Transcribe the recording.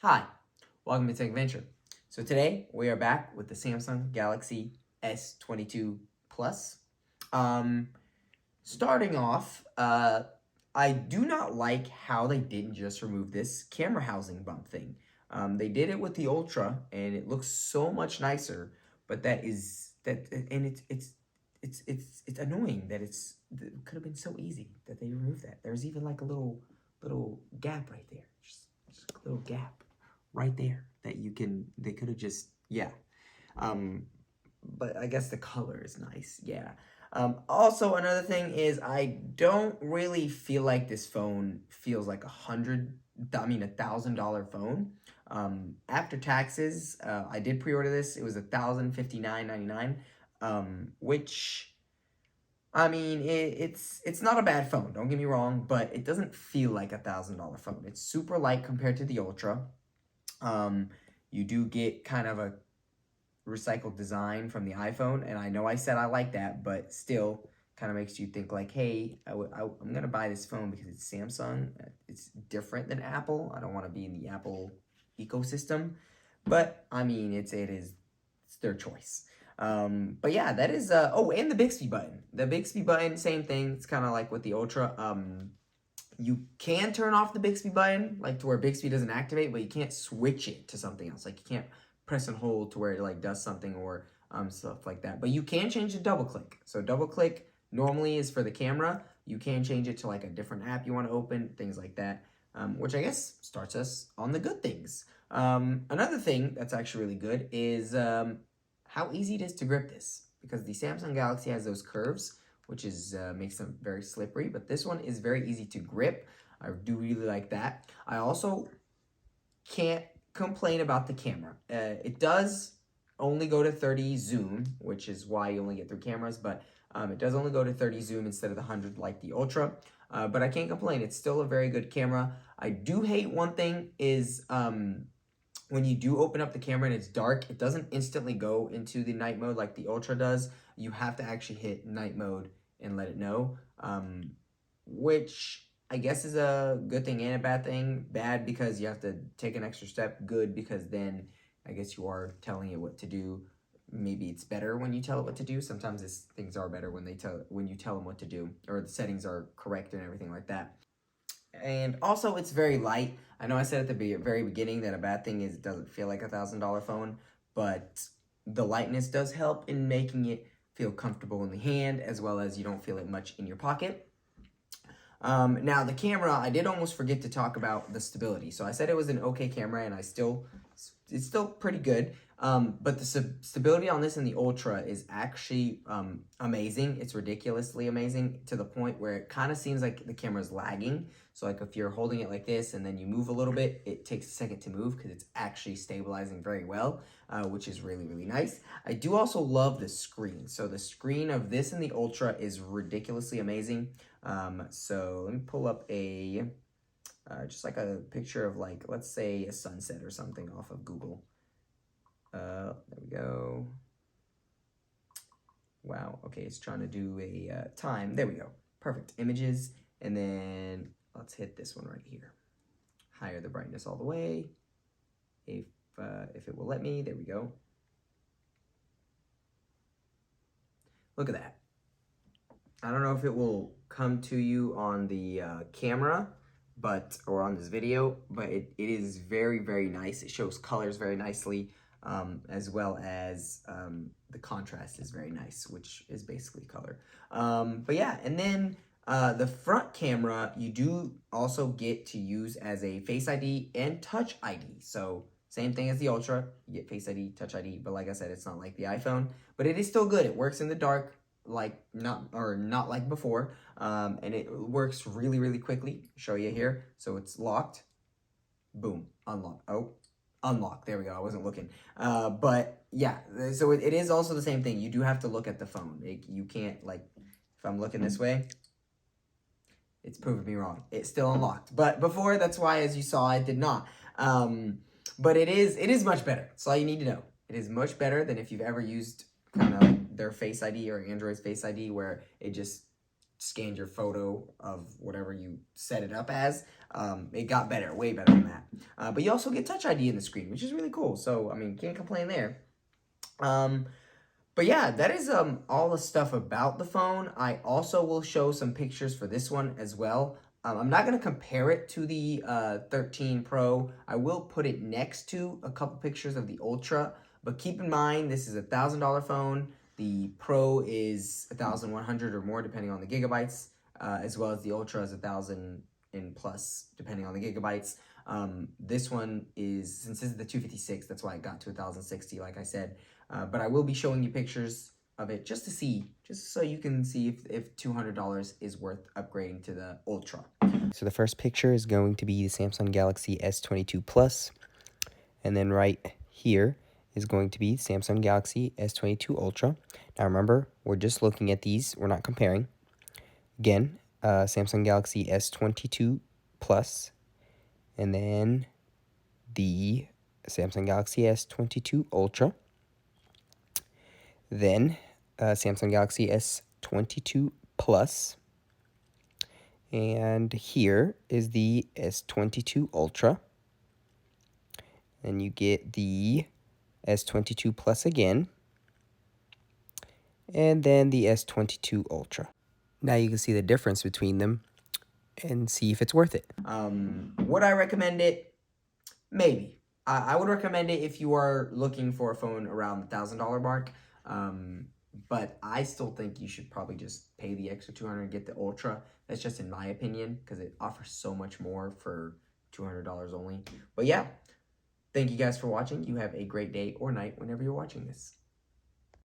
Hi, welcome to Tech Adventure. So today we are back with the Samsung Galaxy S22 Plus. Starting off, I do not like how they didn't just remove this camera housing bump thing. They did it with the Ultra, and it looks so much nicer. But and it's annoying that it could have been so easy that they removed that. There's even like a little gap right there, just a little gap right there that they could have just, yeah. But I guess the color is nice, yeah. Also, another thing is I don't really feel like this phone feels like $1,000 phone. After taxes, I did pre-order this. It was $1,059.99, which, I mean, it's not a bad phone. Don't get me wrong, but it doesn't feel like $1,000 phone. It's super light compared to the Ultra. You do get kind of a recycled design from the iPhone, and I know I said I like that, but still kind of makes you think like, hey, I'm gonna buy this phone because it's Samsung. It's different than Apple. I don't want to be in the Apple ecosystem, but I mean, it's their choice. But yeah, that is oh, and the Bixby button. The Bixby button, same thing. It's kind of like with the Ultra. You can turn off the Bixby button, like to where Bixby doesn't activate, but you can't switch it to something else. Like you can't press and hold to where it like does something or stuff like that. But you can change the double click. So double click normally is for the camera. You can change it to like a different app you want to open, things like that, which I guess starts us on the good things. Another thing that's actually really good is how easy it is to grip this, because the Samsung Galaxy has those curves, which is makes them very slippery, but this one is very easy to grip. I do really like that. I also can't complain about the camera. It does only go to 30 zoom, which is why you only get 3 cameras, but it does only go to 30 zoom instead of the 100 like the Ultra. But I can't complain. It's still a very good camera. I do hate one thing is when you do open up the camera and it's dark, it doesn't instantly go into the night mode like the Ultra does. You have to actually hit night mode and let it know, which I guess is a good thing and a bad thing. Bad because you have to take an extra step. Good because then I guess you are telling it what to do. Maybe it's better when you tell it what to do. Sometimes things are better when you tell them what to do, or the settings are correct and everything like that. And also, it's very light. I know I said at the very beginning that a bad thing is it doesn't feel like $1,000 phone, but the lightness does help in making it feel comfortable in the hand, as well as you don't feel it much in your pocket. Now, the camera, I did almost forget to talk about the stability. So I said it was an okay camera, and it's still pretty good. But the stability on this in the Ultra is actually amazing. It's ridiculously amazing, to the point where it kind of seems like the camera's lagging. So like if you're holding it like this and then you move a little bit, it takes a second to move because it's actually stabilizing very well, which is really, really nice. I do also love the screen. So the screen of this and the Ultra is ridiculously amazing. So let me pull up just like a picture of, like, let's say a sunset or something off of Google. There we go. Wow, okay, it's trying to do a time. There we go. Perfect. Images, and then let's hit this one right here. Higher the brightness all the way. If it will let me, there we go. Look at that. I don't know if it will come to you on the camera, or on this video, but it is very, very nice. It shows colors very nicely, as well as the contrast is very nice, which is basically color. But yeah, and then the front camera, you do also get to use as a Face ID and Touch ID. So same thing as the Ultra, you get Face ID, Touch ID, but like I said, it's not like the iPhone, but it is still good. It works in the dark, like not like before, and it works really, really quickly. Show you here. So it's locked, boom, unlock. Oh, unlock. There we go. I wasn't looking. But yeah, so it is also the same thing. You do have to look at the phone. You can't, like, if I'm looking this way, it's proving me wrong. It's still unlocked. But before, that's why, as you saw, it did not. But it is much better. That's all you need to know. It is much better than if you've ever used kind of their Face ID or Android's Face ID, where it just scanned your photo of whatever you set it up as. It got better, way better than that. But you also get Touch ID in the screen, which is really cool. So, I mean, can't complain there. But yeah, that is all the stuff about the phone. I also will show some pictures for this one as well. I'm not going to compare it to the 13 Pro. I will put it next to a couple pictures of the Ultra. But keep in mind, this is a $1,000 phone. The Pro is 1,100 or more, depending on the gigabytes, as well as the Ultra is 1,000 and plus, depending on the gigabytes. This one is, since this is the 256, that's why it got to 1,060, like I said. But I will be showing you pictures of it just to see, just so you can see if $200 is worth upgrading to the Ultra. So the first picture is going to be the Samsung Galaxy S22 Plus, and then right here is going to be Samsung Galaxy S22 Ultra. Now remember, we're just looking at these, we're not comparing. Again, Samsung Galaxy S22 Plus, and then the Samsung Galaxy S22 Ultra. Then Samsung Galaxy S22 Plus. And here is the S22 Ultra. And you get the S22 Plus again. And then the S22 Ultra. Now you can see the difference between them and see if it's worth it. Would I recommend it? Maybe. I would recommend it if you are looking for a phone around the $1,000 mark. But I still think you should probably just pay the extra $200 and get the Ultra. That's just in my opinion, because it offers so much more for $200 only. But yeah, thank you guys for watching. You have a great day or night whenever you're watching this.